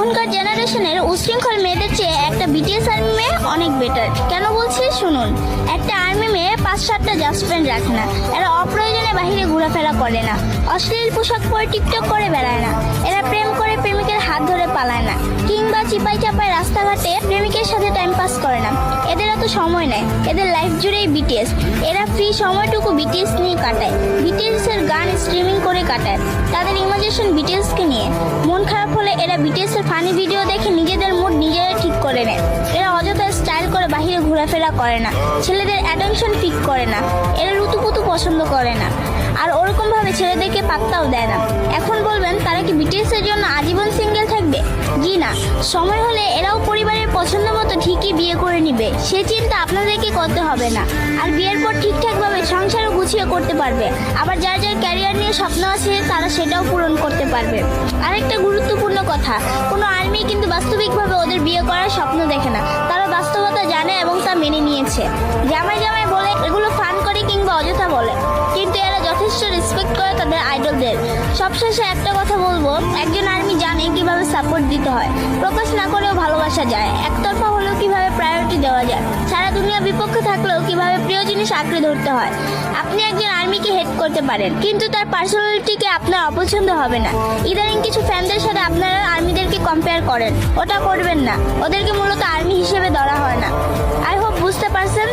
এখনকার জেনারেশনের উশৃঙ্খল মেয়েদের চেয়ে একটা বিটিএস আর্মি মেয়ে অনেক বেটার। কেন বলছি শুনুন। একটা আর্মি মেয়ে 5-7টা জাস্ট ফ্রেন্ড রাখে না। এরা অপ্রয়োজনে বাহিরে ঘোরাফেরা করে না, অশ্লীল পোশাক পরে টিকটক করে বেড়ায় না, এরা প্রেম করে প্রেমিকের হাত ধরে পালায় না, কিংবা চিপাই চাপায় রাস্তাঘাটে প্রেমিকের সাথে টাইম পাস করে না। এদের এত সময় নেই, এদের লাইফ জুড়েই বিটিএস। এরা ফ্রি সময়টুকু বিটিএস নিয়ে কাটায়, বিটিএস এর গান স্ট্রিমিং করে কাটায়। তাদের ইমাজিনেশন বিটিএস কে নিয়ে। মন খারাপ হলে এরা বিটিএস এর ফানি ভিডিও দেখে নিজেদের মুড নিজেরা ঠিক করে নেয়। এরা অযথা স্টাইল করে বাহিরে ঘোরাফেরা করে না, ছেলেদের অ্যাটেনশন পিক করে না, এরা রুতুপুতু পছন্দ করে না, আর ওরকম ভাবে ছেলেদেরকে পাত্তাও দেয় না। এখন বলবেন তারা কি বিটিএস এর জন্য আজীবন সিঙ্গেল থাকবে? জি না, সময় হলে এরাও পরিবারের পছন্দ মতো ঠিকই বিয়ে করে নিবে। সে চিন্তা আপনাদেরকে করতে হবে না। আর বিয়ের পর ঠিকঠাকভাবে সংসারও গুছিয়ে করতে পারবে। আবার যার যার ক্যারিয়ার নিয়ে স্বপ্ন আছে তারা সেটাও পূরণ করতে পারবে। আরেকটা গুরুত্বপূর্ণ কথা, কোনো আর্মি কিন্তু বাস্তবিকভাবে ওদের বিয়ে করার স্বপ্ন দেখে না। তারা বাস্তবতা জানে এবং তা মেনে নিয়েছে। জামাই জামাই বলে এগুলো ফান করে কিংবা অযথা বলে, কিন্তু এরা যথেষ্ট রেসপেক্ট করে তাদের আইডলদের। সবশেষে একটা কথা বলবো, একজন আর্মি জানে কিভাবে সাপোর্ট দিতে হয়, প্রকাশ না করেও ভালোবাসা যায়, একতরফা হলেও কিভাবে প্রায়োরিটি দেওয়া যায়, সারা দুনিয়া বিপক্ষে থাকলেও কিভাবে প্রিয় জিনিস আঁকড়ে ধরতে হয়। আপনি একজন আর্মিকে হেট করতে পারেন, কিন্তু তার পার্সোনালিটিকে আপনার অপছন্দ হবে না। ইদানিং কিছু ফ্যানদের সাথে আপনারা আর্মিদেরকে কম্পেয়ার করেন, ওটা করবেন না। ওদেরকে মূলত আর্মি হিসেবে ধরা হয় না। আই হোপ বুঝতে পারছেন।